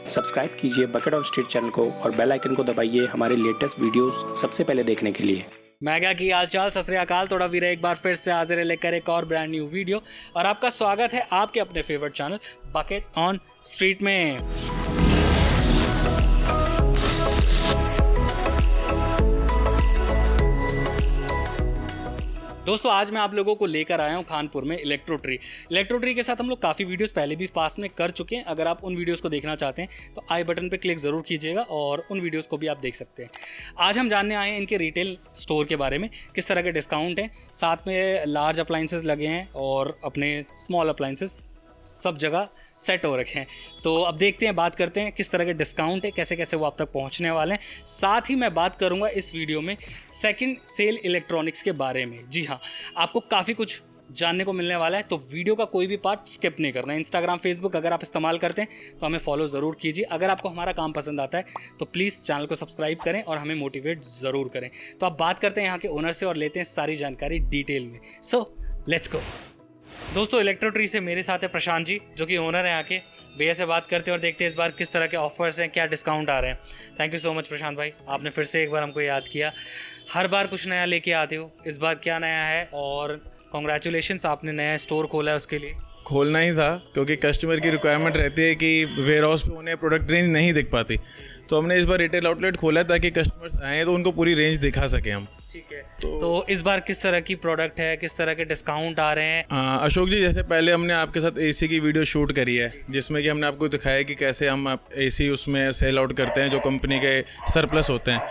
Subscribe कीजिए bucket on street channel को और बेल आइकन को दबाइए हमारे लेटेस्ट वीडियोस सबसे पहले देखने के लिए। मैं क्या की हाल चाल, सत श्री अकाल। थोड़ा वीर एक बार फिर से हाजिर है लेकर एक और ब्रांड न्यू वीडियो और आपका स्वागत है आपके अपने favourite channel bucket on street में। दोस्तों आज मैं आप लोगों को लेकर आया हूं खानपुर में इलेक्ट्रो ट्री के साथ हम लोग काफ़ी वीडियोस पहले भी पास में कर चुके हैं। अगर आप उन वीडियोस को देखना चाहते हैं तो आई बटन पे क्लिक ज़रूर कीजिएगा और उन वीडियोस को भी आप देख सकते हैं। आज हम जानने आए हैं इनके रिटेल स्टोर के बारे में, किस तरह के डिस्काउंट हैं, साथ में लार्ज अप्लाइंसेस लगे हैं और अपने स्मॉल अप्लाइंसेस सब जगह सेट हो रखे हैं। तो अब देखते हैं, बात करते हैं किस तरह के डिस्काउंट है, कैसे कैसे वो आप तक पहुंचने वाले हैं। साथ ही मैं बात करूंगा इस वीडियो में सेकंड सेल इलेक्ट्रॉनिक्स के बारे में। जी हाँ, आपको काफ़ी कुछ जानने को मिलने वाला है, तो वीडियो का कोई भी पार्ट स्किप नहीं करना है। इंस्टाग्राम फेसबुक अगर आप इस्तेमाल करते हैं तो हमें फॉलो ज़रूर कीजिए। अगर आपको हमारा काम पसंद आता है तो प्लीज़ चैनल को सब्सक्राइब करें और हमें मोटिवेट ज़रूर करें। तो अब बात करते हैं यहाँ के ओनर से और लेते हैं सारी जानकारी डिटेल में। So let's go. दोस्तों इलेक्ट्रो ट्री से मेरे साथ है प्रशांत जी, जो कि ओनर हैं यहाँ के। भैया से बात करते हैं और देखते हैं इस बार किस तरह के ऑफर्स हैं, क्या डिस्काउंट आ रहे हैं। थैंक यू सो मच प्रशांत भाई, आपने फिर से एक बार हमको याद किया। हर बार कुछ नया लेके आते हो, इस बार क्या नया है? और कॉन्ग्रेचुलेशंस, आपने नया स्टोर खोला है, उसके लिए खोलना ही था क्योंकि कस्टमर की रिक्वायरमेंट रहती है कि वेयर हाउस पे उन्हें प्रोडक्ट रेंज नहीं दिख पाती, तो हमने इस बार रिटेल आउटलेट खोला ताकि कस्टमर्स आएँ तो उनको पूरी रेंज दिखा सकें हम। ठीक है। तो इस बार किस तरह की प्रोडक्ट है, किस तरह के डिस्काउंट आ रहे हैं? अशोक जी, जैसे पहले हमने आपके साथ एसी की वीडियो शूट करी है जिसमें कि हमने आपको दिखाया कि कैसे हम एसी उसमें सेल आउट करते हैं जो कंपनी के सरप्लस होते हैं।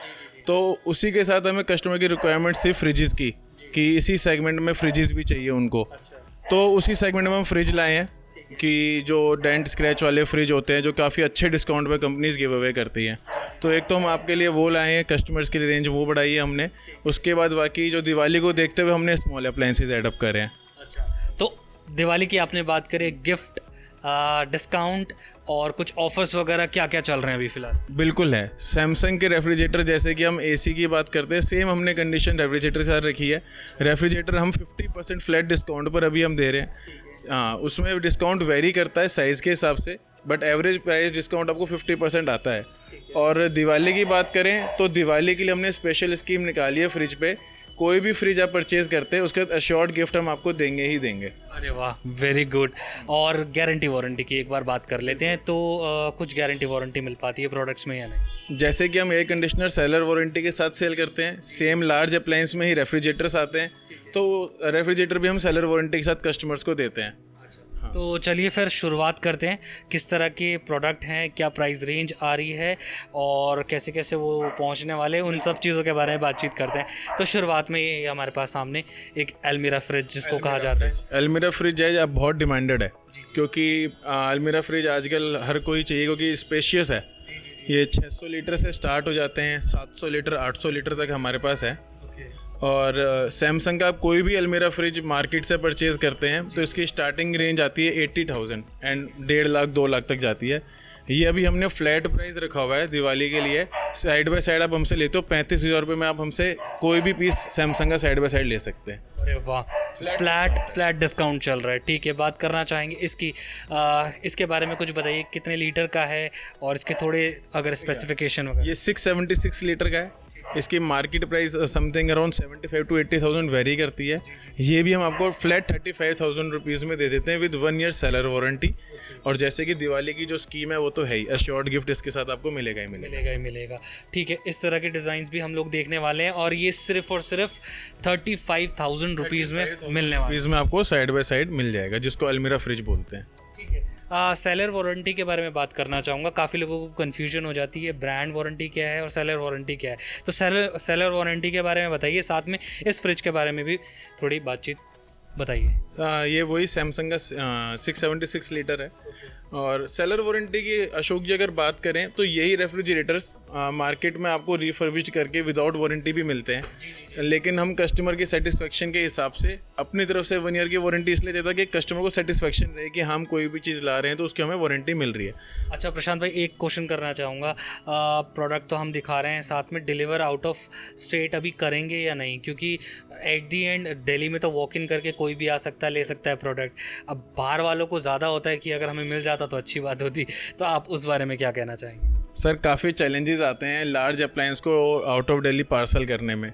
तो उसी के साथ हमें कस्टमर की रिक्वायरमेंट थी फ्रिजेस की, कि इसी सेगमेंट में फ्रिजेस भी चाहिए उनको। तो उसी सेगमेंट में हम फ्रिज लाए हैं कि जो डेंट स्क्रैच वाले फ्रिज होते हैं जो काफ़ी अच्छे डिस्काउंट पे कंपनीज गिव अवे करती हैं। तो एक तो हम आपके लिए वो लाए हैं, कस्टमर्स के लिए रेंज वो बढ़ाई है हमने। उसके बाद बाकी जो दिवाली को देखते हुए हमने स्मॉल अप्लायंसेस ऐड अप करे हैं। अच्छा, तो दिवाली की आपने बात करी, गिफ्ट डिस्काउंट और कुछ ऑफर्स वगैरह क्या क्या चल रहे हैं अभी फ़िलहाल? बिल्कुल है। सैमसंग के रेफ्रिजरेटर, जैसे कि हम एसी की बात करते हैं, सेम हमने कंडीशन रेफ्रिजरेटर के साथ रखी है। रेफ्रिजरेटर हम 50% फ्लैट डिस्काउंट पर अभी हम दे रहे हैं। हाँ, उसमें डिस्काउंट वेरी करता है साइज़ के हिसाब से, बट एवरेज प्राइस डिस्काउंट आपको 50% आता है। और दिवाली की बात करें तो दिवाली के लिए हमने स्पेशल स्कीम निकाली है फ्रिज पे। कोई भी फ्रिज आप परचेज़ करते हैं उसके बाद अश्योर्ड गिफ्ट हम आपको देंगे ही देंगे। अरे वाह, वेरी गुड। और गारंटी वारंटी की एक बार बात कर लेते हैं, तो कुछ गारंटी वारंटी मिल पाती है प्रोडक्ट्स में या नहीं? जैसे कि हम एयर कंडीशनर सेलर वारंटी के साथ सेल करते हैं, सेम लार्ज अप्लायंस में ही रेफ्रिजरेटर्स आते हैं, तो रेफ्रिजरेटर भी हम सेलर वारंटी के साथ कस्टमर्स को देते हैं। तो चलिए फिर शुरुआत करते हैं, किस तरह के प्रोडक्ट हैं, क्या प्राइस रेंज आ रही है और कैसे कैसे वो पहुंचने वाले, उन सब चीज़ों के बारे में बातचीत करते हैं। तो शुरुआत में ये हमारे पास सामने एक अलमीरा फ्रिज जिसको कहा जाता है। अलमीरा फ्रिज है अब बहुत डिमांडेड है क्योंकि अलमीरा फ्रिज आजकल हर कोई चाहिए क्योंकि स्पेशियस है। ये 600 लीटर से स्टार्ट हो जाते हैं, 700 लीटर 800 लीटर तक हमारे पास है। और सैमसंग का आप कोई भी अलमीरा फ्रिज मार्केट से परचेज़ करते हैं तो इसकी स्टार्टिंग रेंज आती है 80,000 एंड 1.5 लाख 2 लाख तक जाती है। ये अभी हमने फ्लैट प्राइस रखा हुआ है दिवाली के लिए। साइड बाय साइड आप हमसे लेते हो 35,000 रुपये में, आप हमसे कोई भी पीस सैमसंग का साइड बाय साइड ले सकते हैं। अरे वाह, फ्लैट डिस्काउंट चल रहा है। ठीक है, बात करना चाहेंगे इसकी, इसके बारे में कुछ बताइए, कितने लीटर का है और इसके थोड़े अगर स्पेसिफिकेशन वगैरह। ये 676 लीटर का है। इसकी market price something around 75 to 80,000 very करती है। ये भी हम आपको फ्लैट 35,000 रुपीज़ में दे देते हैं विद 1 ईयर सेलर वारंटी। और जैसे कि दिवाली की जो स्कीम है वो तो है ही, अश्योर्ड गिफ्ट इसके साथ आपको मिलेगा ही मिलेगा। ठीक है, इस तरह के डिज़ाइंस भी हम लोग देखने वाले हैं और ये सिर्फ और सिर्फ 35,000 रुपीज़ में मिलने वाले में आपको साइड बाय साइड मिल जाएगा, जिसको अलमीरा फ्रिज बोलते हैं। ठीक है, सेलर वारंटी के बारे में बात करना चाहूँगा। काफ़ी लोगों को कन्फ्यूजन हो जाती है, ब्रांड वारंटी क्या है और सेलर वारंटी क्या है। तो सेलर वारंटी के बारे में बताइए, साथ में इस फ्रिज के बारे में भी थोड़ी बातचीत बताइए। ये वही सैमसंग का 676 लीटर है। और सेलर वारंटी की अशोक जी अगर बात करें तो यही रेफ्रिजरेटर्स मार्केट में आपको रिफर्बिश्ड करके विदाउट वारंटी भी मिलते हैं, लेकिन हम कस्टमर की सेटिस्फेक्शन के हिसाब से अपनी तरफ से 1 ईयर की वारंटी इसलिए देता कि कस्टमर को सेटिस्फेक्शन रहे कि हम कोई भी चीज़ ला रहे हैं तो उसकी हमें वारंटी मिल रही है। अच्छा प्रशांत भाई, एक क्वेश्चन करना चाहूँगा। प्रोडक्ट तो हम दिखा रहे हैं, साथ में डिलीवर आउट ऑफ स्टेट अभी करेंगे या नहीं? क्योंकि एट दी एंड दिल्ली में तो वॉक इन करके कोई भी आ सकता है, ले सकता है प्रोडक्ट। अब बाहर वालों को ज़्यादा होता है कि अगर हमें मिल जाता तो अच्छी बात होती, तो आप उस बारे में क्या कहना चाहेंगे? सर काफ़ी चैलेंजेस आते हैं लार्ज अप्लायंस को आउट ऑफ दिल्ली पार्सल करने में।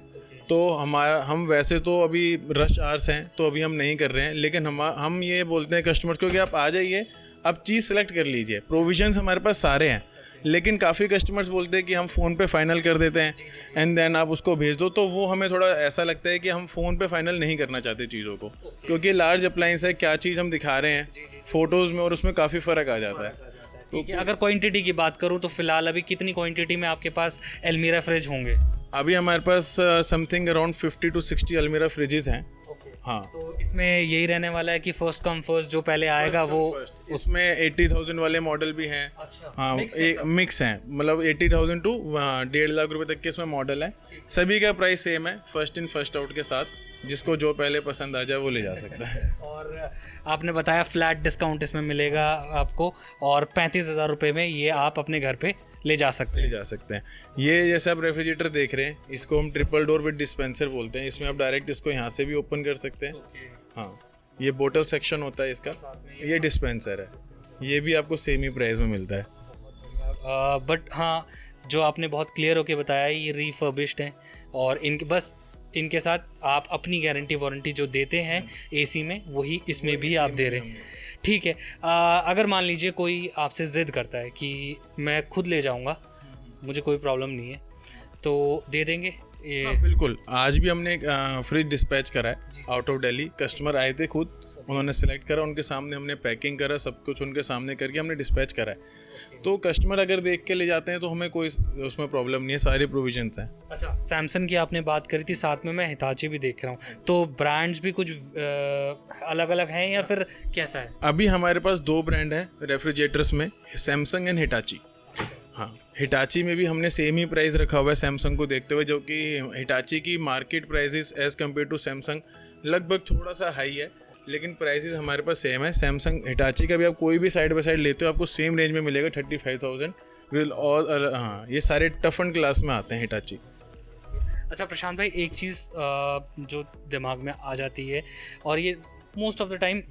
तो हम वैसे तो अभी रश आवर्स हैं तो अभी हम नहीं कर रहे हैं, लेकिन हम ये बोलते हैं कस्टमर्स को कि आप आ जाइए, आप चीज़ सेलेक्ट कर लीजिए। प्रोविजंस हमारे पास सारे हैं, लेकिन काफ़ी कस्टमर्स बोलते हैं कि हम फ़ोन पे फाइनल कर देते हैं एंड देन आप उसको भेज दो। तो वो हमें थोड़ा ऐसा लगता है कि हम फ़ोन पे फाइनल नहीं करना चाहते चीज़ों को, क्योंकि लार्ज अप्लायंस है, क्या चीज़ हम दिखा रहे हैं फ़ोटोज़ में और उसमें काफ़ी फ़र्क आ जाता है। ठीक है, अगर क्वांटिटी की बात करूं तो फिलहाल अभी कितनी क्वांटिटी में आपके पास अलमीरा फ्रिज होंगे? अभी हमारे पास समथिंग अराउंड 50 to 60 अलमीरा फ्रिजेज़ हैं। हाँ, तो इसमें यही रहने वाला है कि फर्स्ट कम फर्स्ट जो पहले आएगा वो उसमें 80,000 वाले मॉडल भी हैं। अच्छा, हाँ, एक मिक्स हैं, मतलब 80,000 टू 1.5 लाख रुपए तक के इसमें मॉडल हैं। सभी का प्राइस सेम है, फर्स्ट इन फर्स्ट आउट के साथ। जिसको जो पहले पसंद आ जाए वो ले जा सकता है। और आपने बताया फ्लैट डिस्काउंट इसमें मिलेगा आपको, और 35,000 रुपये में ये आप अपने घर पे ले जा सकते हैं। ये जैसे आप रेफ्रिजरेटर देख रहे हैं, इसको हम ट्रिपल डोर विद डिस्पेंसर बोलते हैं। इसमें आप डायरेक्ट इसको यहाँ से भी ओपन कर सकते हैं। हाँ, ये बोतल सेक्शन होता है इसका, ये डिस्पेंसर है। ये भी आपको सेम ही प्राइस में मिलता है। बट हाँ, जो आपने बहुत क्लियर होके बताया ये रिफर्बिश्ड हैं, और इनके साथ आप अपनी गारंटी वारंटी जो देते हैं एसी में वही इसमें भी आप दे रहे हैं। ठीक है, अगर मान लीजिए कोई आपसे ज़िद करता है कि मैं खुद ले जाऊंगा, मुझे कोई प्रॉब्लम नहीं है, तो दे देंगे ये? हाँ, बिल्कुल। आज भी हमने एक फ्रिज डिस्पैच करा है आउट ऑफ दिल्ली। कस्टमर आए थे खुद, उन्होंने सेलेक्ट करा, उनके सामने हमने पैकिंग करा, सब कुछ उनके सामने करके हमने डिस्पैच करा है। तो कस्टमर अगर देख के ले जाते हैं तो हमें कोई उसमें प्रॉब्लम नहीं है, सारे प्रोविजंस हैं। अच्छा, सैमसंग की आपने बात करी थी, साथ में मैं हिताची भी देख रहा हूँ, तो ब्रांड्स भी कुछ अलग अलग हैं या फिर कैसा है? अभी हमारे पास 2 ब्रांड है रेफ्रिजरेटर्स में, सैमसंग एंड हिटाची। हाँ, हिटाची में भी हमने सेम ही प्राइस रखा हुआ है सैमसंग को देखते हुए, जो कि हिटाची की market prices as compare to Samsung लगभग थोड़ा सा हाई है, लेकिन प्राइसेस हमारे पास सेम है। सैमसंग हिटाची का भी आप कोई भी साइड बाय साइड लेते हो आपको सेम रेंज में मिलेगा, 35,000 विल ऑल। हाँ, ये सारे टफ एंड क्लास में आते हैं हिटाची। अच्छा प्रशांत भाई, एक चीज़ जो दिमाग में आ जाती है, और ये मोस्ट ऑफ द टाइम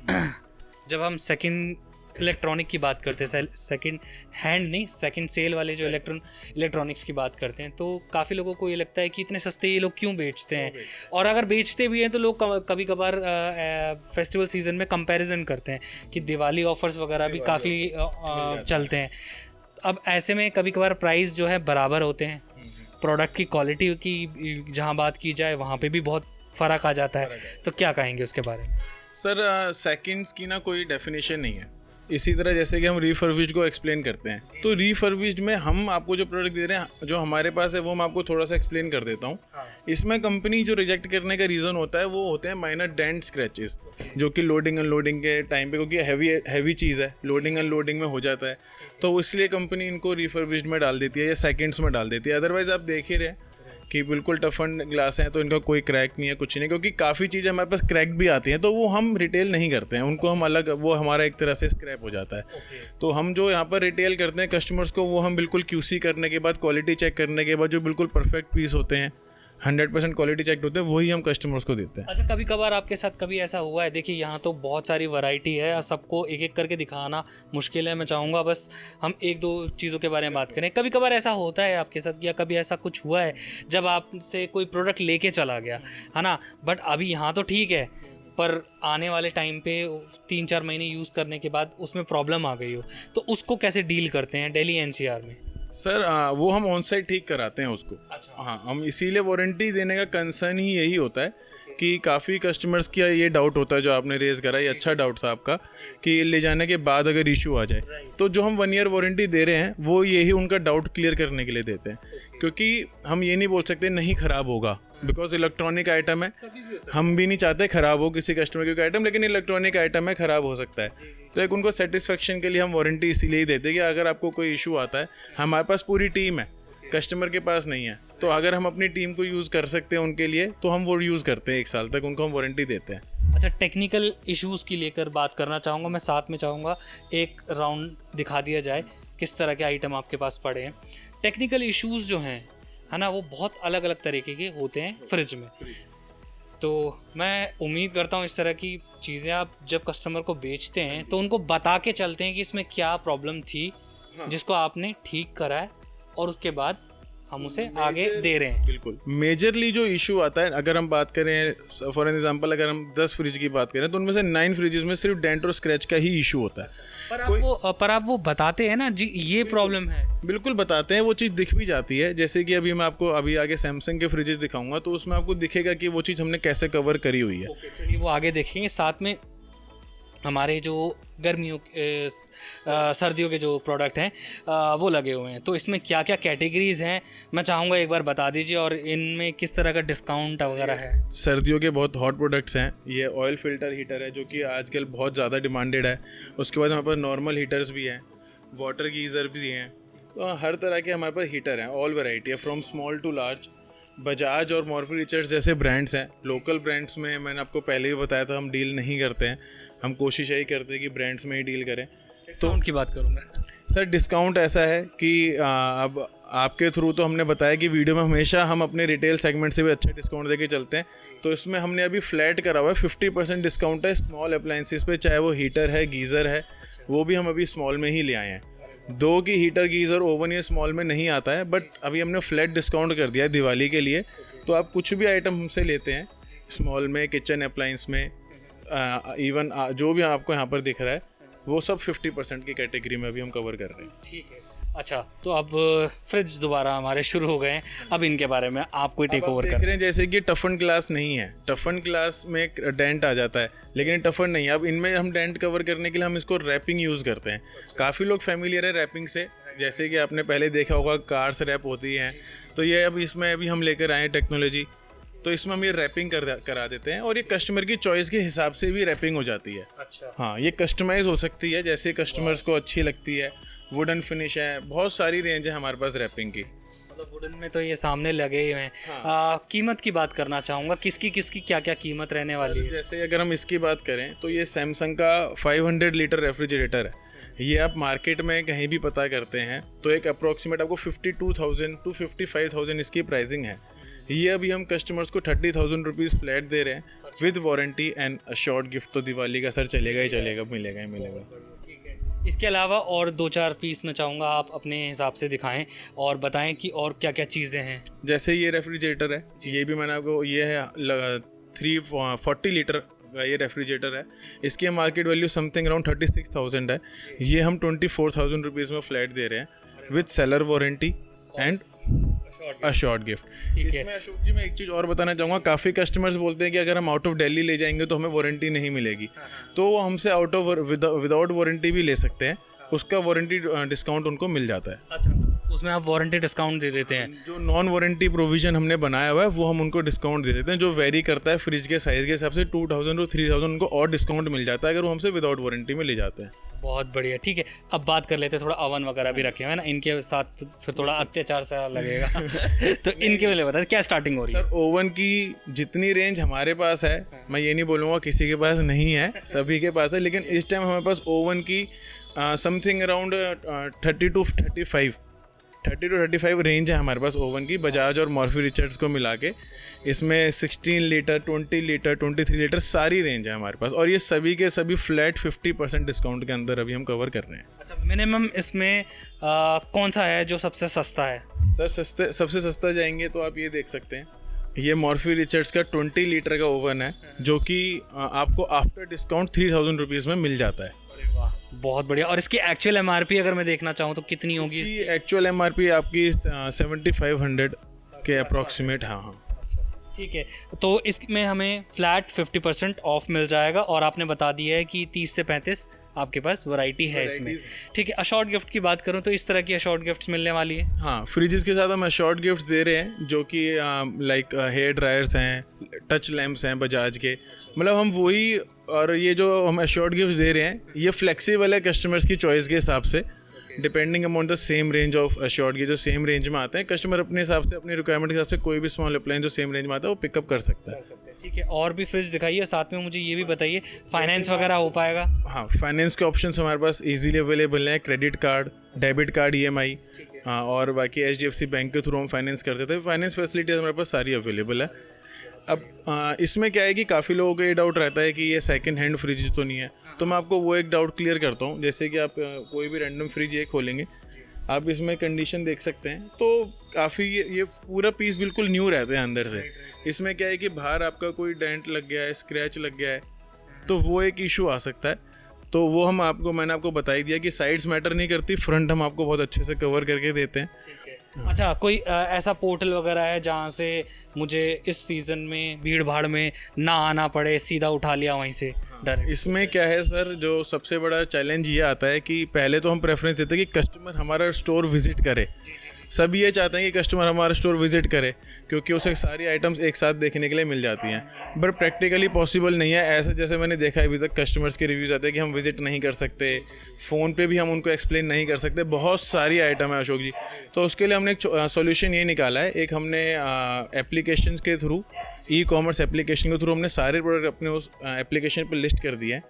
जब हम सेकंड इलेक्ट्रॉनिक की बात करते हैं, सेकंड हैंड नहीं, सेकंड सेल वाले जो इलेक्ट्रॉनिक्स की बात करते हैं, तो काफ़ी लोगों को ये लगता है कि इतने सस्ते ये लोग क्यों बेचते हैं, और अगर बेचते भी हैं तो लोग कभी कभार फेस्टिवल सीजन में कंपैरिजन करते हैं कि दिवाली ऑफर्स वगैरह भी काफ़ी चलते हैं। अब ऐसे में कभी कभार प्राइस जो है बराबर होते हैं, प्रोडक्ट की क्वालिटी की जहाँ बात की जाए वहाँ पे भी बहुत फ़र्क आ जाता है, तो क्या कहेंगे उसके बारे में? सर सेकंड्स की ना कोई डेफिनेशन नहीं है। इसी तरह जैसे कि हम रिफर्बिश्ड को एक्सप्लेन करते हैं, तो रिफर्बिश्ड में हम आपको जो प्रोडक्ट दे रहे हैं जो हमारे पास है वो मैं आपको थोड़ा सा एक्सप्लेन कर देता हूँ। इसमें कंपनी जो रिजेक्ट करने का रीज़न होता है वो होते हैं माइनर डेंट स्क्रैचेस, जो कि लोडिंग अनलोडिंग के टाइम पे, क्योंकि हैवी चीज़ है, लोडिंग अनलोडिंग में हो जाता है, तो इसलिए कंपनी इनको रिफर्बिश्ड में डाल देती है या सेकेंड्स में डाल देती है। अदरवाइज़ आप देख ही रहे हैं कि बिल्कुल टफ एंड ग्लास हैं, तो इनका कोई क्रैक नहीं है, कुछ नहीं, क्योंकि काफ़ी चीज़ें हमारे पास क्रैक भी आती हैं, तो वो हम रिटेल नहीं करते हैं, उनको हम अलग, वो हमारा एक तरह से स्क्रैप हो जाता है। तो हम जो यहाँ पर रिटेल करते हैं कस्टमर्स को, वो हम बिल्कुल QC करने के बाद, क्वालिटी चेक करने के बाद, जो बिल्कुल परफेक्ट पीस होते हैं, 100% क्वालिटी चेक होते हैं, वही हम कस्टमर्स को देते हैं। अच्छा, कभी कभार आपके साथ कभी ऐसा हुआ है? देखिए यहाँ तो बहुत सारी वैरायटी है, सबको एक एक करके दिखाना मुश्किल है, मैं चाहूँगा बस हम 1-2 चीज़ों के बारे में बात करें। कभी कभार ऐसा होता है आपके साथ, या कभी ऐसा कुछ हुआ है जब आपसे कोई प्रोडक्ट लेके चला गया है ना, बट अभी यहाँ तो ठीक है, पर आने वाले टाइम पे 3-4 महीने यूज़ करने के बाद उसमें प्रॉब्लम आ गई हो, तो उसको कैसे डील करते हैं दिल्ली NCR में? सर वो हम ऑन साइट ठीक कराते हैं उसको। अच्छा। हाँ, हम इसीलिए वारंटी देने का कंसर्न ही यही होता है कि काफ़ी कस्टमर्स का ये डाउट होता है जो आपने रेज करा, ये अच्छा डाउट था आपका कि ले जाने के बाद अगर इशू आ जाए, तो जो हम 1 ईयर वारंटी दे रहे हैं वो यही उनका डाउट क्लियर करने के लिए देते हैं, क्योंकि हम ये नहीं बोल सकते नहीं ख़राब होगा, बिकॉज इलेक्ट्रॉनिक आइटम है, हम भी नहीं चाहते ख़राब हो किसी कस्टमर के आइटम, लेकिन इलेक्ट्रॉनिक आइटम है, ख़राब हो सकता है। तो एक उनको सेटिस्फेक्शन के लिए हम वारंटी इसीलिए ही देते हैं कि अगर आपको कोई इशू आता है, हमारे पास पूरी टीम है, कस्टमर के पास नहीं है, तो अगर हम अपनी टीम को यूज़ कर सकते हैं उनके लिए, तो हम वो यूज़ करते हैं, 1 साल तक उनको हम वारंटी देते हैं। अच्छा, टेक्निकल इश्यूज़ की लेकर बात करना चाहूँगा मैं, साथ में चाहूँगा एक राउंड दिखा दिया जाए किस तरह के आइटम आपके पास पड़े हैं। टेक्निकल इश्यूज़ जो हैं है ना, वो बहुत अलग अलग तरीके के होते हैं फ्रिज में। तो मैं उम्मीद करता हूँ इस तरह की चीज़ें आप जब कस्टमर को बेचते हैं तो उनको बता के चलते हैं कि इसमें क्या प्रॉब्लम थी जिसको आपने ठीक करा है और उसके बाद हम उसे आगे दे रहे हैं। बिल्कुल मेजरली जो इशू आता है, अगर हम बात करें फॉर एग्जांपल, अगर हम 10 फ्रिज की बात करें तो उनमें से 9 फ्रिजेस में सिर्फ डेंट और स्क्रैच का ही इशू होता है। पर आप वो बताते हैं ना जी ये प्रॉब्लम है। बिल्कुल बताते हैं, वो चीज़ दिख भी जाती है। जैसे कि अभी मैं आपको अभी आगे सैमसंग के फ्रिजेस दिखाऊंगा तो उसमें आपको दिखेगा कि वो चीज़ हमने कैसे कवर करी हुई है। चलिए वो आगे देखेंगे। साथ में हमारे जो गर्मियों सर्दियों के जो प्रोडक्ट हैं वो लगे हुए हैं, तो इसमें क्या क्या कैटेगरीज हैं मैं चाहूँगा एक बार बता दीजिए, और इनमें किस तरह का डिस्काउंट वगैरह है। सर्दियों के बहुत हॉट प्रोडक्ट्स हैं। ये ऑयल फिल्टर हीटर है जो कि आजकल बहुत ज़्यादा डिमांडेड है। उसके बाद हमारे पास नॉर्मल हीटर्स भी हैं, वाटर गीज़र भी हैं, तो हर तरह के हमारे पास हीटर हैं, ऑल वैरायटी है from small to large. Bajaj और मॉर्फी रिचर्ड्स जैसे ब्रांड्स हैं। लोकल ब्रांड्स में मैंने आपको पहले ही बताया था हम डील नहीं करते हैं, हम कोशिश यही करते हैं कि ब्रांड्स में ही डील करें। तो उनकी बात करूँगा सर, डिस्काउंट ऐसा है कि अब आपके थ्रू तो हमने बताया कि वीडियो में हमेशा हम अपने रिटेल सेगमेंट से भी अच्छा डिस्काउंट देके चलते हैं, तो इसमें हमने अभी फ्लैट करा हुआ है 50% डिस्काउंट है स्मॉल अप्लायंसेस पे, चाहे वो हीटर है, गीज़र है, वो भी हम अभी स्मॉल में ही ले आए हैं। 2 की हीटर, गीज़र, ओवन ये स्मॉल में नहीं आता है, बट अभी हमने फ्लैट डिस्काउंट कर दिया है दिवाली के लिए। तो आप कुछ भी आइटम हमसे लेते हैं स्मॉल में, किचन अप्लायंस में, इवन जो भी आपको यहाँ पर दिख रहा है वो सब 50% की कैटेगरी में अभी हम कवर कर रहे हैं। ठीक है। अच्छा, तो अब फ्रिज दोबारा हमारे शुरू हो गए हैं, अब इनके बारे में आपको टेक ओवर देख रहे हैं। जैसे कि टफन ग्लास नहीं है, टफन ग्लास में एक डेंट आ जाता है, लेकिन टफन नहीं है। अब इनमें हम डेंट कवर करने के लिए हम इसको रैपिंग यूज़ करते हैं। काफ़ी लोग फैमिलियर है रैपिंग से, जैसे कि आपने पहले देखा होगा कार्स रैप होती हैं, तो ये अब इसमें अभी हम लेकर आए टेक्नोलॉजी, तो इसमें हम ये रैपिंग करा देते हैं और ये कस्टमर की चॉइस के हिसाब से भी रैपिंग हो जाती है। अच्छा। हाँ, ये कस्टमाइज हो सकती है जैसे कस्टमर्स को अच्छी लगती है। वुडन फिनिश है, बहुत सारी रेंज है हमारे पास रैपिंग की। मतलब वुडन में तो ये सामने लगे हुए हैं। कीमत की बात करना चाहूँगा, किसकी क्या क्या कीमत रहने वाली है। जैसे अगर हम इसकी बात करें तो ये सैमसंग का 500 लीटर रेफ्रिजरेटर है। ये आप मार्केट में कहीं भी पता करते हैं तो एक अप्रोक्सीमेट आपको 52,000 to 55,000 इसकी प्राइसिंग है। ये अभी हम कस्टमर्स को 30,000 रुपीज़ फ्लैट दे रहे हैं with warranty and assured gift. तो दिवाली का सर चलेगा ही चलेगा, मिलेगा ही मिलेगा। इसके अलावा और 2-4 पीस मैं चाहूँगा आप अपने हिसाब से दिखाएं और बताएं कि और क्या क्या चीज़ें हैं। जैसे ये रेफ्रिजरेटर है, ये भी मैंने आपको, ये है 340 लीटर का ये रेफ्रिजरेटर है। इसकी मार्केट वैल्यू समथिंग अराउंड 36,000 है। ये हम 24,000 रुपीज़ में फ्लैट दे रहे हैं with seller warranty and assured gift. इसमें अशोक जी मैं एक चीज़ और बताना चाहूँगा, काफ़ी कस्टमर्स बोलते हैं कि अगर हम आउट ऑफ दिल्ली ले जाएंगे तो हमें वारंटी नहीं मिलेगी, तो वो हमसे आउट ऑफ विदाउट वारंटी भी ले सकते हैं, उसका वारंटी डिस्काउंट उनको मिल जाता है। अच्छा, उसमें आप वारंटी डिस्काउंट दे देते हैं। जो नॉन वारंटी प्रोविजन हमने बनाया हुआ है वो हम उनको डिस्काउंट दे देते हैं, जो वेरी करता है फ्रिज के साइज़ के हिसाब से। 2,000 to 3,000 उनको और डिस्काउंट मिल जाता है अगर वो हमसे विदाउट वारंटी में ले जाते हैं। बहुत बढ़िया। ठीक है, अब बात कर लेते हैं, थोड़ा ओवन वगैरह भी रखे हुए हैं ना, इनके साथ फिर थोड़ा अत्याचार सा लगेगा तो इनके लिए बताएं क्या स्टार्टिंग हो रही है। सर, ओवन की जितनी रेंज हमारे पास है, मैं ये नहीं बोलूँगा किसी के पास नहीं है, सभी के पास है, लेकिन इस टाइम हमारे पास ओवन की समथिंग अराउंड 30 to 35 रेंज है हमारे पास ओवन की, बजाज और मॉर्फी रिचर्ड्स को मिला के। इसमें 16 लीटर, 20 लीटर, 23 लीटर सारी रेंज है हमारे पास, और ये सभी के सभी फ्लैट 50% डिस्काउंट के अंदर अभी हम कवर कर रहे हैं। अच्छा, मिनिमम इसमें कौन सा है जो सबसे सस्ता है? सर, सबसे सस्ता जाएंगे तो आप ये देख सकते हैं, ये मॉर्फी रिचर्ड्स का 20 लीटर का ओवन है जो कि आपको आफ्टर डिस्काउंट 3,000 रुपीज़ में मिल जाता है। बहुत बढ़िया। और इसकी एक्चुअल एमआरपी अगर मैं देखना चाहूँ तो कितनी होगी? इसकी एक्चुअल एमआरपी आपकी 7,500 के अप्रॉक्सीमेट। हाँ। ठीक है, तो इसमें हमें फ्लैट 50% ऑफ मिल जाएगा, और आपने बता दिया है कि 30 से 35 आपके पास वैरायटी है इसमें। ठीक है, अशॉर्ट गिफ्ट की बात करूं तो इस तरह की अशॉर्ट गिफ्ट्स मिलने वाली है। हाँ, फ्रिजेस के साथ हम अशॉर्ट गिफ्ट्स दे रहे हैं जो कि लाइक हेयर ड्रायर्स हैं, टच लैम्प्स हैं बजाज के, मतलब हम वही। और ये जो हम अशॉर्ट गिफ्ट्स दे रहे हैं ये फ्लेक्सिबल है कस्टमर्स की चॉइस के हिसाब से, depending among the same range of assort की, जो सेम रेंज में आते हैं कस्टमर अपने हिसाब से, अपनी रिक्वायरमेंट के हिसाब से कोई भी स्मॉल अप्लायंस जो सेम रेंज में आता है वो पिकअप कर सकता है। ठीक है, और भी फ्रिज दिखाइए, साथ में मुझे ये भी बताइए फाइनेंस वगैरह हो पाएगा? हाँ, फाइनेंस के ऑप्शंस हमारे पास इजीली अवेलेबल हैं, credit card, debit card, EMI, हाँ, और बाकी HDFC बैंक के थ्रू हम फाइनेंस कर देते हैं। फाइनेंस फैसिलिटीज हमारे पास सारी अवेलेबल है। अब इसमें क्या है कि काफ़ी लोगों को ये डाउट रहता है कि ये सेकंड हैंड फ्रिज तो नहीं है, तो मैं आपको वो एक डाउट क्लियर करता हूँ। जैसे कि आप कोई भी रैंडम फ्रिज ये खोलेंगे, आप इसमें कंडीशन देख सकते हैं, तो काफ़ी ये पूरा पीस बिल्कुल न्यू रहता है अंदर से। इसमें क्या है कि बाहर आपका कोई डेंट लग गया है, स्क्रैच लग गया है, तो वो एक इशू आ सकता है। तो वो मैंने आपको बता ही दिया कि साइड्स मैटर नहीं करती, फ्रंट हम आपको बहुत अच्छे से कवर करके देते हैं। अच्छा, कोई ऐसा पोर्टल वगैरह है जहाँ से मुझे इस सीज़न में भीड़ भाड़ में ना आना पड़े, सीधा उठा लिया वहीं से डायरेक्ट? इसमें क्या है सर, जो सबसे बड़ा चैलेंज ये आता है कि पहले तो हम प्रेफरेंस देते हैं कि कस्टमर हमारा स्टोर विजिट करे। सभी ये चाहते हैं कि कस्टमर हमारा स्टोर विजिट करे, क्योंकि उसे सारी आइटम्स एक साथ देखने के लिए मिल जाती हैं। बट प्रैक्टिकली पॉसिबल नहीं है ऐसा। जैसे मैंने देखा है अभी तक कस्टमर्स के रिव्यूज़ आते हैं कि हम विजिट नहीं कर सकते, फ़ोन पे भी हम उनको एक्सप्लेन नहीं कर सकते, बहुत सारी आइटम है अशोक जी। तो उसके लिए हमने एक सॉल्यूशन ये निकाला है। एक हमने एप्लीकेशन के थ्रू, ई कॉमर्स एप्लीकेशन के थ्रू हमने सारे प्रोडक्ट अपने उस एप्लीकेशन पर लिस्ट कर दिए हैं,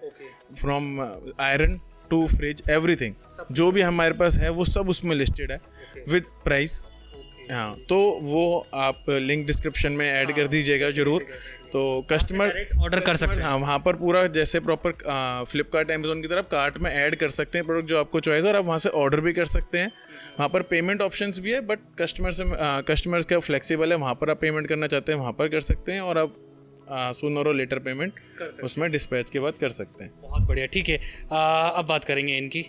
from iron to fridge, everything जो भी हमारे पास है वो सब उसमें लिस्टेड है विद प्राइस। हाँ, तो वो आप लिंक डिस्क्रिप्शन में ऐड कर दीजिएगा ज़रूर, तो कस्टमर ऑर्डर कर सकते हैं। हाँ, वहाँ पर पूरा जैसे प्रॉपर फ्लिपकार्ट अमेजोन की तरफ कार्ट में ऐड कर सकते हैं प्रोडक्ट जो आपको चॉइस है, और आप वहाँ से ऑर्डर भी कर सकते हैं। वहाँ पर पेमेंट ऑप्शंस भी है, बट कस्टमर्स का फ्लेक्सिबल है, वहाँ पर आप पेमेंट करना चाहते हैं वहाँ पर कर सकते हैं, और आप सूनर और लेटर पेमेंट उसमें डिस्पैच के बाद कर सकते हैं। बहुत बढ़िया, ठीक है। अब बात करेंगे इनकी,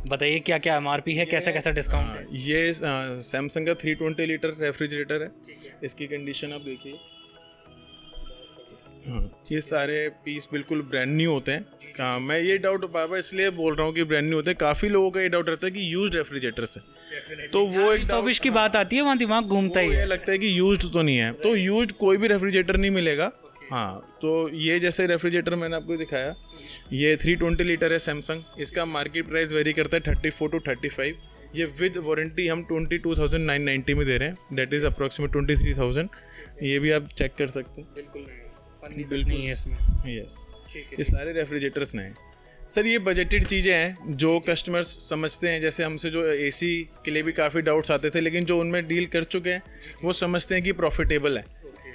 बताइए क्या क्या MRP है, कैसा कैसा डिस्काउंट है? ये सैमसंग का 320 लीटर रेफ्रिजरेटर है। इसकी कंडीशन आप देखिए। हाँ, ये सारे पीस बिल्कुल ब्रांड न्यू होते हैं। हाँ, मैं ये डाउट बार इसलिए बोल रहा हूँ कि ब्रांड न्यू होते हैं। काफ़ी लोगों का ये डाउट रहता है कि यूज्ड रेफ्रिजरेटर्स है, तो वो एक रिफर्बिश की बात आती है वहाँ दिमाग घूमता ही ये है। लगता है कि यूज्ड तो नहीं है, तो यूज्ड कोई भी रेफ्रिजरेटर नहीं मिलेगा। हाँ, तो ये जैसे रेफ्रिजरेटर मैंने आपको दिखाया, ये 320 लीटर है सैमसंग। इसका मार्केट प्राइस वेरी करता है 34 to 35। ये विद वारंटी हम 22,990 में दे रहे हैं, दैट इज़ अप्रॉक्सीमेट 23,000। ये भी आप चेक कर सकते हैं। बिल्कुल नहीं है इसमें। यस, ये सारे रेफ्रिजरेटर्स नए हैं सर। ये बजटेड चीज़ें हैं जो कस्टमर्स समझते हैं। जैसे हमसे जो एसी के लिए भी काफ़ी डाउट्स आते थे, लेकिन जो उनमें डील कर चुके हैं वो समझते हैं कि प्रॉफिटेबल है।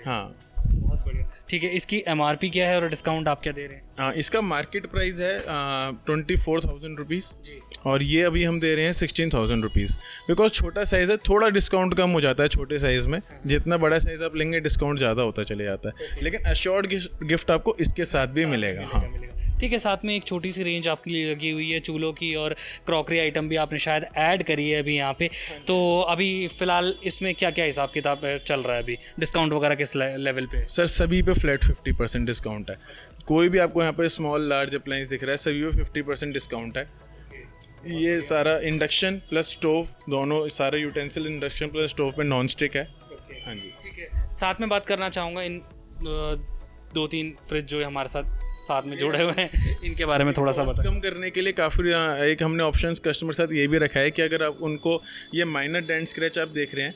हाँ, बहुत बढ़िया, ठीक है। इसकी MRP क्या है और डिस्काउंट आप क्या दे रहे हैं? हाँ, इसका मार्केट प्राइस है 24,000 रुपीज़, और ये अभी हम दे रहे हैं 16,000 रुपीज़। बिकॉज छोटा साइज़ है, थोड़ा डिस्काउंट कम हो जाता है छोटे साइज़ में। जितना बड़ा साइज़ आप लेंगे डिस्काउंट ज़्यादा होता चले जाता है, लेकिन अश्योर्ड गिफ्ट आपको इसके साथ भी मिलेगा। हाँ, ठीक है। साथ में एक छोटी सी रेंज आपके लिए लगी हुई है चूल्हों की, और क्रॉकरी आइटम भी आपने शायद ऐड करी है अभी यहाँ पे। तो अभी फ़िलहाल इसमें क्या क्या हिसाब किताब चल रहा है अभी, डिस्काउंट वगैरह किस लेवल पे? सर सभी पे फ्लैट 50% डिस्काउंट है। कोई भी आपको यहाँ पे स्मॉल लार्ज अप्लायंस दिख रहा है, सभी पे 50% डिस्काउंट है। ये सारा इंडक्शन प्लस स्टोव, दोनों सारे यूटेंसिल इंडक्शन प्लस स्टोव पे नॉन स्टिक है। हाँ जी, ठीक है। साथ में बात करना चाहूँगा इन 2-3 फ्रिज जो हमारे साथ में जुड़े हुए हैं, इनके बारे में थोड़ा सा कॉस्ट बताएं। कम करने के लिए काफ़ी एक हमने ऑप्शंस कस्टमर साथ ये भी रखा है कि अगर आप उनको ये माइनर डेंट स्क्रैच आप देख रहे हैं,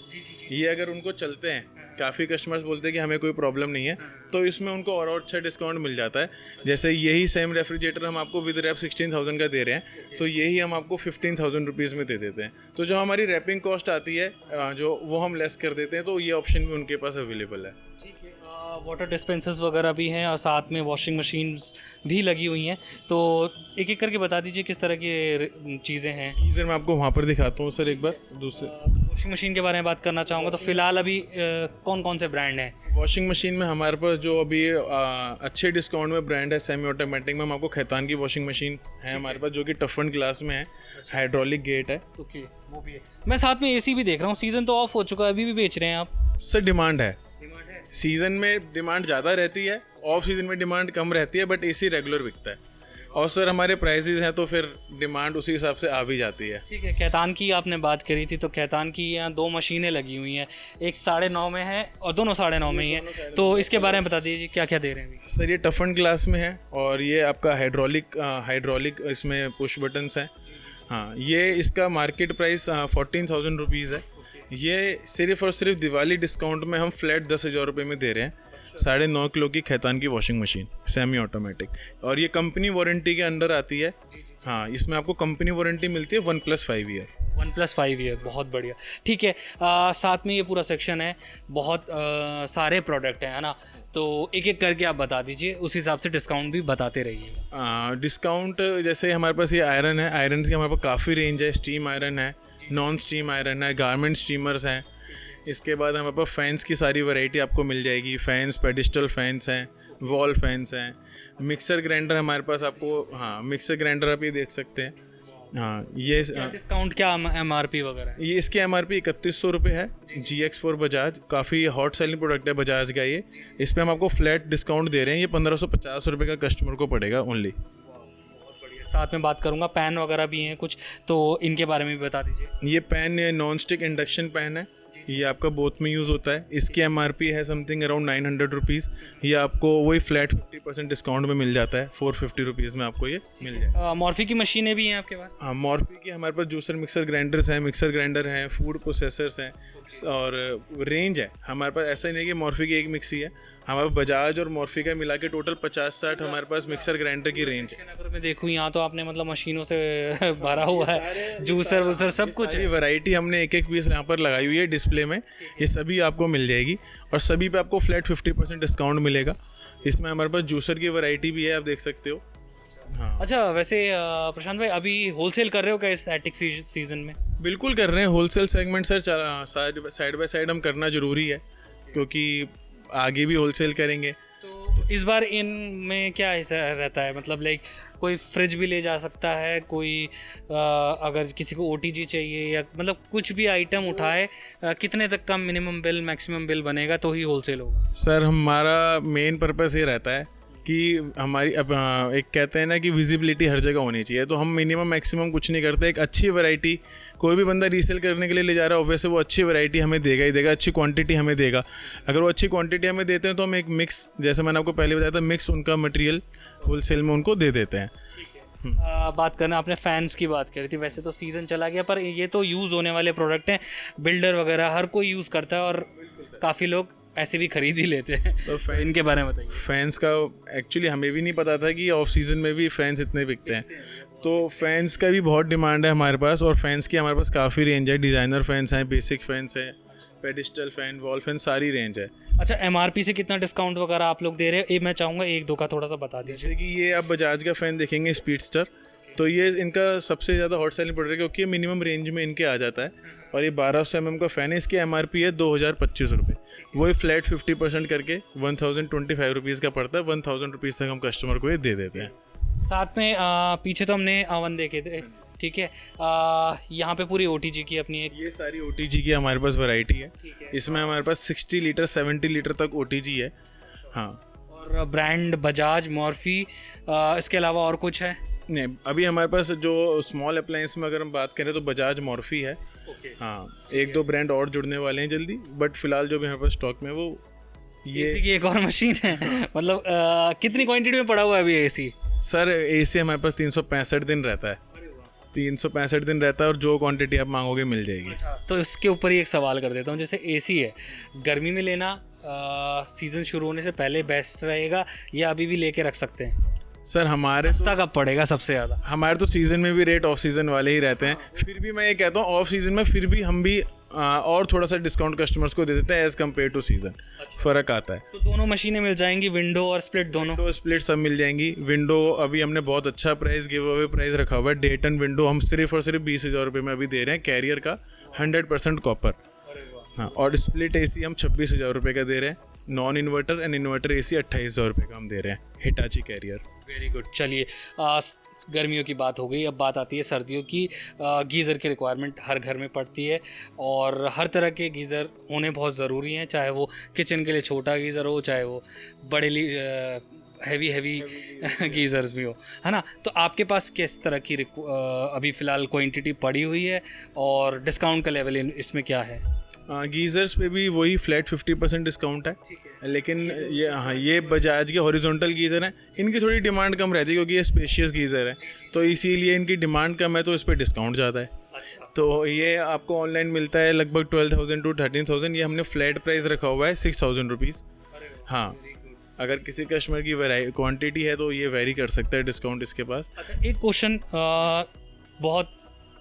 ये अगर उनको चलते हैं, काफ़ी कस्टमर्स बोलते हैं कि हमें कोई प्रॉब्लम नहीं है, तो इसमें उनको और अच्छा डिस्काउंट मिल जाता है। जैसे यही सेम रेफ्रिजरेटर हम आपको विद रैप 16,000 का दे रहे हैं, तो यही हम आपको 15,000 रुपीज़ में दे देते हैं। तो जो हमारी रैपिंग कॉस्ट आती है जो वो हम लेस कर देते हैं, तो ये ऑप्शन भी उनके पास अवेलेबल है। वाटर डिस्पेंसर्स वगैरह भी हैं, और साथ में वॉशिंग मशीन्स भी लगी हुई हैं। तो एक एक करके बता दीजिए किस तरह की चीज़ें हैं। गीज़र मैं आपको वहाँ पर दिखाता हूँ सर एक बार। दूसरे वॉशिंग मशीन के बारे में बात करना चाहूँगा, तो फिलहाल अभी कौन कौन से ब्रांड हैं? वॉशिंग मशीन में हमारे पास जो अभी अच्छे डिस्काउंट में ब्रांड है, सेमी ऑटोमेटिक में हम आपको खैतान की वॉशिंग मशीन है हमारे पास, जो कि टफन क्लास में है, हाइड्रोलिक गेट है। ओके, वो भी है। मैं साथ में AC भी देख रहा हूँ। सीज़न तो ऑफ हो चुका है, अभी भी बेच रहे हैं आप? सर डिमांड है, सीज़न में डिमांड ज़्यादा रहती है, ऑफ सीज़न में डिमांड कम रहती है, बट AC रेगुलर बिकता है। और सर हमारे प्राइसेस हैं तो फिर डिमांड उसी हिसाब से आ भी जाती है। ठीक है। खैतान की आपने बात करी थी, तो खैतान की यहाँ 2 मशीनें लगी हुई हैं, एक 9.5 में है और दोनों 9.5 में ही है। तो इसके बारे में बता दीजिए क्या क्या दे रहे हैं अभी? सर ये टफन ग्लास में है, और ये आपका हाइड्रोलिक इसमें पुश बटन्स हैं। हाँ, ये इसका मार्केट प्राइस 14,000 रुपीज़ है। ये सिर्फ और सिर्फ दिवाली डिस्काउंट में हम फ्लैट 10,000 रुपये में दे रहे हैं। 9.5 किलो की खैतान की वॉशिंग मशीन सेमी ऑटोमेटिक, और ये कंपनी वारंटी के अंडर आती है। हाँ, इसमें आपको कंपनी वारंटी मिलती है 1+5 ईयर। 1+5 ईयर, बहुत बढ़िया। ठीक है, साथ में ये पूरा सेक्शन है, बहुत सारे प्रोडक्ट हैं, है ना? तो एक एक करके आप बता दीजिए, उस हिसाब से डिस्काउंट भी बताते रहिए। डिस्काउंट जैसे हमारे पास ये आयरन है, आयरन की हमारे पास काफ़ी रेंज है। स्टीम आयरन है, नॉन स्टीम आयरन है, गारमेंट स्टीमर्स हैं। इसके बाद हमारे पास फैंस की सारी वैरायटी आपको मिल जाएगी। फैंस, पेडिस्टल फैंस हैं, वॉल फैंस हैं, मिक्सर ग्राइंडर हमारे पास आपको, हाँ मिक्सर ग्राइंडर आप ये देख सकते हैं। हाँ ये डिस्काउंट क्या MRP वगैरह है? ये इसकी MRP 3100 रुपये है। GX4 बजाज, काफ़ी हॉट सेलिंग प्रोडक्ट है बजाज का ये। इस पर हम आपको फ्लैट डिस्काउंट दे रहे हैं। ये 1550 रुपये का कस्टमर को पड़ेगा ओनली। साथ में बात करूंगा, पैन वगैरह भी हैं कुछ, तो इनके बारे में भी बता दीजिए। ये pan non stick induction pan है। ये आपका बोथ में यूज़ होता है। इसकी MRP है समथिंग अराउंड 900 रुपीज़। ये आपको वही फ्लैट 50% डिस्काउंट में मिल जाता है। 450 रुपीज़ में आपको ये मिल जाए। मॉर्फी की मशीनें भी हैं आपके पास? हाँ, मॉर्फी की हमारे पास जूसर मिक्सर ग्राइंडर्स हैं, मिक्सर ग्राइंडर हैं, फूड प्रोसेसर्स हैं और रेंज है हमारे पास। ऐसा ही नहीं कि मॉर्फी की एक मिक्सी है, हमारे पास बजाज और मॉर्फी का मिला के टोटल 50-60 हमारे पास मिक्सर ग्राइंडर की रेंज है। अगर मैं देखूँ यहाँ तो आपने मतलब मशीनों से भरा हुआ है, जूसर वूसर सब कुछ है। वैरायटी हमने एक एक पीस यहाँ पर लगाई हुई है डिस्प्ले में। ये सभी आपको मिल जाएगी और सभी पे आपको फ्लैट 50% डिस्काउंट मिलेगा। इसमें हमारे पास जूसर की वैरायटी भी है, आप देख सकते हो। हाँ अच्छा, वैसे प्रशांत भाई अभी होलसेल कर रहे हो क्या इस एटिक सीजन में? बिल्कुल कर रहे हैं wholesale segment sir. Side by side हम करना ज़रूरी है क्योंकि आगे भी होलसेल करेंगे। तो इस बार इनमें क्या हिस्सा रहता है, मतलब लाइक कोई फ्रिज भी ले जा सकता है, कोई अगर किसी को OTG चाहिए या मतलब कुछ भी आइटम उठाए, कितने तक का मिनिमम बिल मैक्सिमम बिल बनेगा तो ही होलसेल होगा? सर हमारा मेन पर्पस ये रहता है कि हमारी अब एक कहते हैं ना कि विजिबिलिटी हर जगह होनी चाहिए। तो हम मिनिमम मैक्सिमम कुछ नहीं करते। एक अच्छी वैरायटी कोई भी बंदा रीसेल करने के लिए ले जा रहा है, वैसे वो अच्छी वैरायटी हमें देगा ही देगा, अच्छी क्वांटिटी हमें देगा। अगर वो अच्छी क्वांटिटी हमें देते हैं तो हम एक मिक्स, जैसे मैंने आपको पहले बताया था, मिक्स उनका मटेरियल होलसेल में उनको दे देते हैं। बात करना, आपने फैंस की बात करी थी। वैसे तो सीज़न चला गया, पर ये तो यूज़ होने वाले प्रोडक्ट हैं, बिल्डर वगैरह हर कोई यूज़ करता है और काफ़ी लोग ऐसे भी खरीद ही लेते हैं। तो इनके बारे में बताइए। फैंस का एक्चुअली हमें भी नहीं पता था कि ऑफ सीज़न में भी फैंस इतने बिकते हैं। तो फैंस का भी बहुत डिमांड है हमारे पास और फैंस की हमारे पास काफ़ी रेंज है। डिज़ाइनर फैंस हैं, बेसिक फैंस हैं, पेडिस्टल फैन, वॉल फैन, सारी रेंज है। अच्छा, MRP से कितना डिस्काउंट वगैरह आप लोग दे रहे हो? ये मैं चाहूँगा एक दो का थोड़ा सा बता दीजिए। जैसे कि ये आप बजाज का फ़ैन देखेंगे स्पीडस्टर, तो ये इनका सबसे ज़्यादा हॉट सेलिंग प्रोडक्ट है क्योंकि ये मिनिमम रेंज में इनके आ जाता है और ये 1200 mm का फ़ैन है। इसकी MRP है 2025 रुपये। वही फ्लैट 50% करके 1025 रुपीज़ का पड़ता है। 1000 रुपीज़ तक हम कस्टमर को ये दे देते हैं। साथ में पीछे तो हमने अवन देखे थे, ठीक है। यहाँ पे पूरी OTG की अपनी एक, ये सारी OTG की हमारे पास वैरायटी है। इसमें हमारे पास 60 लीटर 70 लीटर तक OTG है। हाँ, और ब्रांड बजाज, मॉर्फी, इसके अलावा और कुछ है? नहीं, अभी हमारे पास जो स्मॉल अप्लायंस में अगर हम बात करें तो बजाज, मॉर्फी है। हाँ, एक दो ब्रांड और जुड़ने वाले हैं जल्दी, बट फिलहाल जो भी हमारे पास स्टॉक में वो ये AC की एक और मशीन है। मतलब कितनी क्वांटिटी में पड़ा हुआ है अभी AC? सर AC हमारे पास 365 दिन रहता है। 365 दिन रहता है और जो क्वांटिटी आप मांगोगे मिल जाएगी। तो इसके ऊपर ही एक सवाल कर देता हूँ, जैसे AC है, गर्मी में लेना सीज़न शुरू होने से पहले बेस्ट रहेगा या अभी भी लेके रख सकते हैं? सर हमारे सस्ता कब पड़ेगा सबसे ज़्यादा? हमारे तो सीज़न में भी रेट ऑफ सीज़न वाले ही रहते हैं। फिर भी मैं ये कहता हूँ ऑफ सीज़न में फिर भी हम भी और थोड़ा सा डिस्काउंट कस्टमर्स को दे देते हैं एज़ कम्पेयर टू सीज़न। फ़र्क आता है। तो दोनों मशीनें मिल जाएंगी, विंडो और स्प्लिट दोनों? विंडो स्प्लिट सब मिल जाएंगी। विंडो अभी हमने बहुत अच्छा प्राइस गिव अवे प्राइस रखा हुआ है। डेटन विंडो हम सिर्फ और सिर्फ 20,000 रुपये में अभी दे रहे हैं, कैरियर का 100% कॉपर। हाँ, और स्प्लिट AC हम 26,000 रुपये का दे रहे हैं। Non inverter and inverter AC 28,000 रुपये का हम दे रहे हैं, हिटाची कैरियर। Very good. चलिए, गर्मियों की बात हो गई, अब बात आती है सर्दियों की। गीज़र की रिक्वायरमेंट हर घर में पड़ती है और हर तरह के गीज़र होने बहुत ज़रूरी हैं, चाहे वो किचन के लिए छोटा गीज़र हो, चाहे वो बड़े हैवी गीज़र्स भी हो, है ना? तो आपके पास किस तरह की अभी फ़िलहाल क्वांटिटी पड़ी हुई है और डिस्काउंट का लेवल इसमें क्या है? गीज़र्स पे भी वही फ्लैट 50% डिस्काउंट है। लेकिन ये बजाज के हॉरिजॉन्टल गीज़र हैं, इनकी थोड़ी डिमांड कम रहती है क्योंकि ये स्पेशियस गीज़र है, तो इसीलिए इनकी डिमांड कम है, तो इस पर डिस्काउंट ज़्यादा है। तो ये आपको ऑनलाइन मिलता है लगभग 12,000 to 13,000। ये हमने फ्लैट प्राइस रखा हुआ है 6,000 रुपीज़। हाँ, अगर किसी कस्टमर की क्वांटिटी है तो ये वेरी कर सकता है डिस्काउंट इसके पास। अच्छा, एक क्वेश्चन बहुत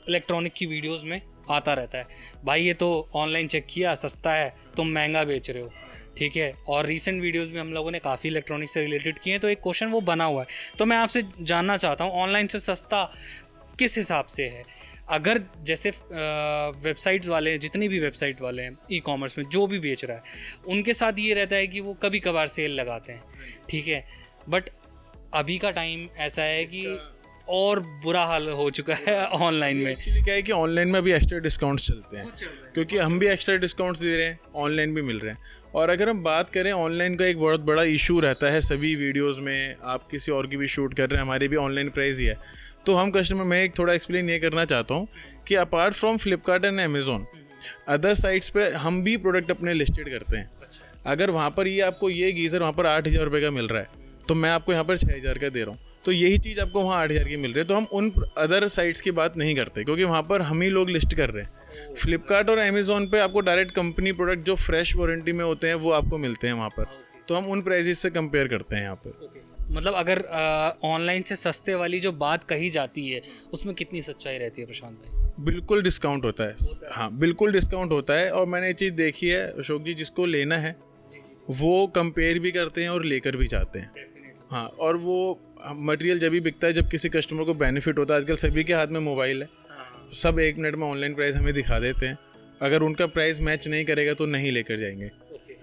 इलेक्ट्रॉनिक की वीडियोस में आता रहता है, भाई ये तो ऑनलाइन चेक किया सस्ता है, तुम महंगा बेच रहे हो, ठीक है। और रीसेंट वीडियोस में हम लोगों ने काफ़ी इलेक्ट्रॉनिक से रिलेटेड किए हैं, तो एक क्वेश्चन वो बना हुआ है। तो मैं आपसे जानना चाहता हूँ ऑनलाइन से सस्ता किस हिसाब से है? अगर जैसे वेबसाइट्स वाले, जितनी भी वेबसाइट वाले हैं ई कॉमर्स में जो भी बेच रहा है, उनके साथ ये रहता है कि वो कभी कभार सेल लगाते हैं, ठीक है। बट अभी का टाइम ऐसा है कि और बुरा हाल हो चुका है ऑनलाइन में। एक्चुअली क्या है कि ऑनलाइन में अभी एक्स्ट्रा डिस्काउंट्स चलते हैं, क्योंकि हम भी एक्स्ट्रा डिस्काउंट्स दे रहे हैं, ऑनलाइन भी मिल रहे हैं। और अगर हम बात करें ऑनलाइन का, एक बहुत बड़ा इशू रहता है सभी वीडियोस में, आप किसी और की भी शूट कर रहे हैं, हमारी भी ऑनलाइन प्राइस ही है। तो हम कस्टमर, मैं एक थोड़ा एक्सप्लेन ये करना चाहता हूँ कि apart from Flipkart and Amazon, other sites पे हम भी प्रोडक्ट अपने लिस्टेड करते हैं। अगर वहाँ पर ये आपको ये गीज़र वहाँ पर 8,000 रुपये का मिल रहा है, तो मैं आपको यहाँ पर 6,000 का दे रहा हूँ, तो यही चीज़ आपको वहाँ 8,000 की मिल रही है। तो हम उन अदर साइट्स की बात नहीं करते, क्योंकि वहाँ पर हम ही लोग लिस्ट कर रहे हैं। फ्लिपकार्ट और अमेज़ॉन पे आपको डायरेक्ट कंपनी प्रोडक्ट जो फ्रेश वारंटी में होते हैं वो आपको मिलते हैं वहाँ पर, तो हम उन प्राइसेस से कंपेयर करते हैं यहाँ पर। मतलब अगर ऑनलाइन से सस्ते वाली जो बात कही जाती है उसमें कितनी सच्चाई रहती है प्रशांत भाई? बिल्कुल डिस्काउंट होता है, हाँ बिल्कुल डिस्काउंट होता है। और मैंने ये चीज़ देखी है अशोक जी, जिसको लेना है वो कंपेयर भी करते हैं और लेकर भी जाते हैं। हाँ, और वो मटेरियल जब भी बिकता है जब किसी कस्टमर को बेनिफिट होता है। आजकल सभी के हाथ में मोबाइल है, सब 1 मिनट में ऑनलाइन प्राइस हमें दिखा देते हैं। अगर उनका प्राइस मैच नहीं करेगा तो नहीं लेकर जाएंगे।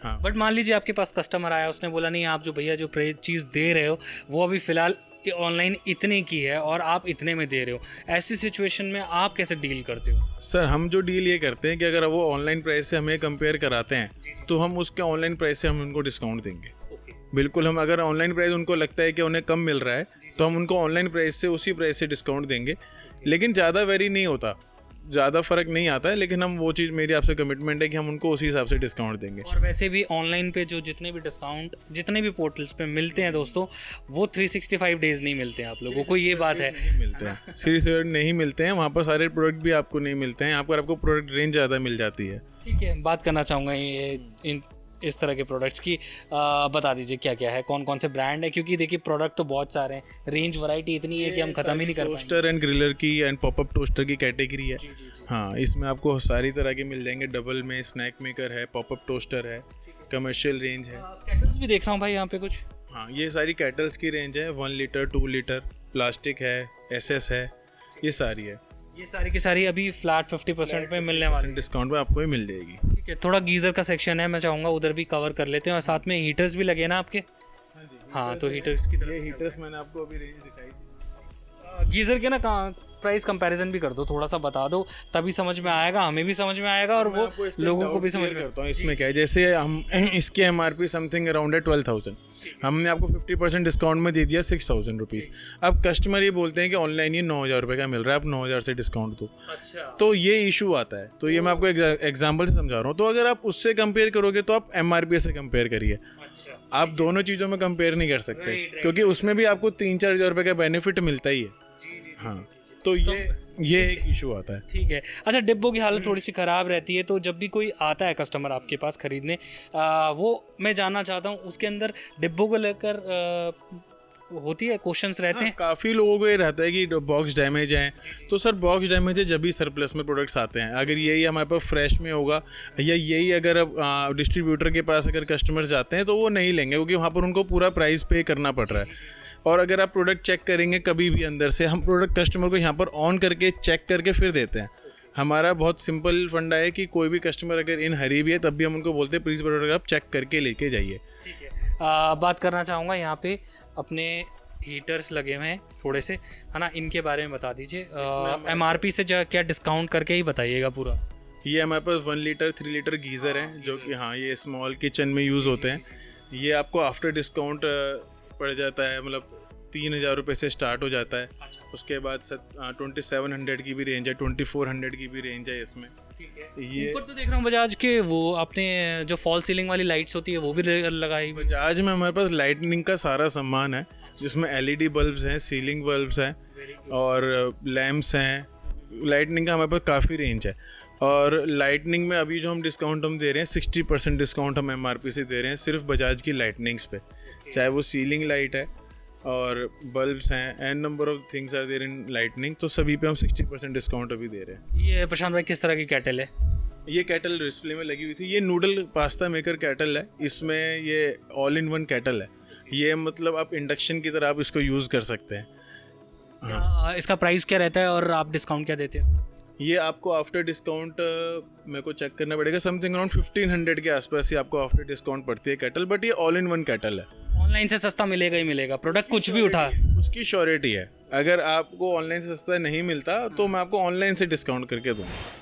हाँ, बट मान लीजिए आपके पास कस्टमर आया, उसने बोला नहीं आप जो भैया जो चीज़ दे रहे हो वो अभी फ़िलहाल ऑनलाइन इतने की है और आप इतने में दे रहे हो, ऐसी सिचुएशन में आप कैसे डील करते हो? सर हम जो डील ये करते हैं कि अगर वो ऑनलाइन प्राइस से हमें कंपेयर कराते हैं तो हम उसके ऑनलाइन प्राइस से हम उनको डिस्काउंट देंगे। बिल्कुल, हम अगर ऑनलाइन प्राइस उनको लगता है कि उन्हें कम मिल रहा है तो हम उनको ऑनलाइन प्राइस से उसी प्राइस से डिस्काउंट देंगे। लेकिन ज़्यादा वेरी नहीं होता, ज़्यादा फ़र्क नहीं आता है, लेकिन हम वो चीज़, मेरी आपसे कमिटमेंट है कि हम उनको उसी हिसाब से डिस्काउंट देंगे। और वैसे भी ऑनलाइन पे जो जितने भी डिस्काउंट जितने भी पोर्टल्स पे मिलते हैं दोस्तों, वो 365 डेज़ नहीं मिलते हैं आप लोगों को, ये बात है। मिलते हैं सीरियस नहीं मिलते हैं वहाँ पर, सारे प्रोडक्ट भी आपको नहीं मिलते हैं। यहाँ पर आपको प्रोडक्ट रेंज ज़्यादा मिल जाती है। ठीक है, बात करना चाहूँगा ये इस तरह के प्रोडक्ट्स की। बता दीजिए क्या क्या है, कौन कौन से ब्रांड है, क्योंकि देखिए प्रोडक्ट तो बहुत सारे हैं, रेंज वैरायटी इतनी है कि हम ख़त्म ही नहीं कर पाएंगे। टोस्टर एंड ग्रिलर की एंड पॉपअप टोस्टर की कैटेगरी है। हाँ, इसमें आपको सारी तरह के मिल जाएंगे। डबल में स्नैक मेकर है, पॉपअप टोस्टर है, कमर्शियल रेंज है। केटल्स भी देख रहा हूँ भाई यहाँ पे कुछ। हाँ, ये सारी केटल्स की रेंज है, 1 लीटर 2 लीटर, प्लास्टिक है, SS है, ये सारी है। ये सारी की सारी अभी फ्लैट 50% में मिलने वाली डिस्काउंट में आपको ही मिल जाएगी। ठीक है, थोड़ा गीज़र का सेक्शन है, मैं चाहूँगा उधर भी कवर कर लेते हैं। और साथ में हीटर्स भी लगे ना आपके? हाँ, तो हीटर्स की तरफ, ये हीटर्स मैंने आपको अभी रेंज दिखाई। गीज़र के ना प्राइस कंपैरिजन भी कर दो, थोड़ा सा बता दो, तभी समझ में आएगा, हमें भी समझ में आएगा और वो लोगों को भी समझ में करता हूँ। इसमें क्या है, जैसे हम इसके MRP समथिंग अराउंड है 12,000, हमने आपको 50% डिस्काउंट में दे दिया 6,000 रुपीज़। अब कस्टमर ये बोलते हैं कि ऑनलाइन ये 9,000 रुपये का मिल रहा है, आप 9,000 से डिस्काउंट दो। अच्छा, तो ये इशू आता है। तो ये मैं आपको एग्जाम्पल से समझा रहा हूँ। तो अगर आप उससे कंपेयर करोगे तो आप MRP से कंपेयर करिए। अच्छा, आप दोनों चीज़ों में कंपेयर नहीं कर सकते, क्योंकि उसमें भी आपको 3-4 हज़ार रुपये का बेनिफिट मिलता ही है। हाँ, तो ये एक इशू आता है। ठीक है। अच्छा, डिब्बों की हालत थोड़ी सी ख़राब रहती है, तो जब भी कोई आता है कस्टमर आपके पास ख़रीदने, वो मैं जानना चाहता हूँ उसके अंदर डिब्बों को लेकर होती है, क्वेश्चंस रहते हैं। काफ़ी लोगों को ये रहता है कि बॉक्स डैमेज है, तो सर बॉक्स डैमेज है जब भी सरप्लस में प्रोडक्ट्स आते हैं। अगर यही हमारे पास फ्रेश में होगा या यही अगर डिस्ट्रीब्यूटर के पास अगर कस्टमर जाते हैं तो वो नहीं लेंगे, क्योंकि वहाँ पर उनको पूरा प्राइस पे करना पड़ रहा है। और अगर आप प्रोडक्ट चेक करेंगे कभी भी अंदर से, हम प्रोडक्ट कस्टमर को यहाँ पर ऑन करके चेक करके फिर देते हैं। हमारा बहुत सिंपल फंडा है कि कोई भी कस्टमर अगर इन हरी भी है तब भी हम उनको बोलते हैं प्लीज़ प्रोडक्ट आप चेक करके लेके जाइए। ठीक है, बात करना चाहूँगा यहाँ पे अपने हीटर्स लगे हुए हैं थोड़े से, है ना, इनके बारे में बता दीजिए। MRP से क्या डिस्काउंट करके ही बताइएगा पूरा। ये हमारे पास 1 लीटर 3 लीटर गीज़र हैं, जो कि हाँ ये स्मॉल किचन में यूज़ होते हैं। ये आपको आफ्टर डिस्काउंट पड़ जाता है, मतलब 3,000 रुपये से स्टार्ट हो जाता है। अच्छा। उसके बाद 2700 की भी रेंज है, 2400 की भी रेंज है इसमें। ठीक है, ये ऊपर तो देख रहा हूँ बजाज के वो आपने जो फॉल सीलिंग वाली लाइट्स होती है वो भी लगाई। बजाज में हमारे पास लाइटनिंग का सारा सामान है, जिसमें LED बल्ब्स हैं, सीलिंग बल्ब्स हैं और लैम्प्स हैं। लाइटनिंग का हमारे पास काफ़ी रेंज है। और लाइटनिंग में अभी जो हम डिस्काउंट हम दे रहे हैं 60% डिस्काउंट हम MRP से दे रहे हैं सिर्फ बजाज की लाइटनिंग्स पे, चाहे वो सीलिंग लाइट है, और बल्ब्स हैं, an number of things are there in lightning. तो सभी पे हम 60% डिस्काउंट अभी दे रहे हैं। ये प्रशांत भाई किस तरह की कैटल है? ये कैटल डिस्प्ले में लगी हुई थी, ये नूडल पास्ता मेकर कैटल है। इसमें ये ऑल इन वन कैटल है। ये मतलब आप इंडक्शन की तरह आप इसको यूज़ कर सकते हैं। इसका प्राइस क्या रहता है और आप डिस्काउंट क्या देते हैं? ये आपको आफ्टर डिस्काउंट मेरे को चेक करना पड़ेगा, समथिंग अराउंड 1500 के आसपास ही आपको आफ्टर डिस्काउंट पड़ती है कैटल। बट ये ऑल इन वन कैटल है। ऑनलाइन से सस्ता मिलेगा ही मिलेगा, प्रोडक्ट कुछ भी उठा। उसकी श्योरिटी है। अगर आपको ऑनलाइन से सस्ता नहीं मिलता तो मैं आपको ऑनलाइन से डिस्काउंट करके दूंगा।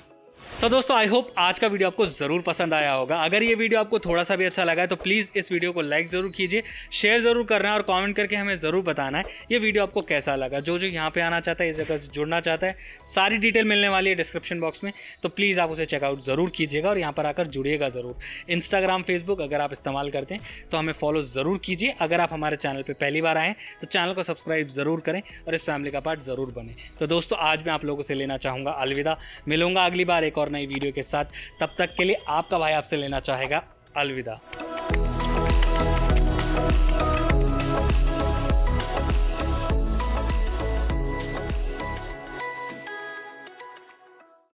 सो दोस्तों, आई होप आज का वीडियो आपको ज़रूर पसंद आया होगा। अगर ये वीडियो आपको थोड़ा सा भी अच्छा लगा है तो प्लीज़ इस वीडियो को लाइक ज़रूर कीजिए, शेयर ज़रूर करना है और कमेंट करके हमें ज़रूर बताना है ये वीडियो आपको कैसा लगा। जो यहाँ पे आना चाहता है, इस जगह से जुड़ना चाहता है, सारी डिटेल मिलने वाली है डिस्क्रिप्शन बॉक्स में, तो प्लीज़ आप उसे चेकआउट ज़रूर कीजिएगा और यहाँ पर आकर जुड़िएगा ज़रूर। इंस्टाग्राम, फेसबुक अगर आप इस्तेमाल करते हैं तो हमें फॉलो ज़रूर कीजिए। अगर आप हमारे चैनल पर पहली बार आएँ तो चैनल को सब्सक्राइब ज़रूर करें और इस फैमिली का पार्ट ज़रूर बने। तो दोस्तों, आज मैं आप लोगों से लेना चाहूँगा अलविदा। मिलूंगा अगली बार एक और नई वीडियो के साथ। तब तक के लिए आपका भाई आपसे लेना चाहेगा अलविदा।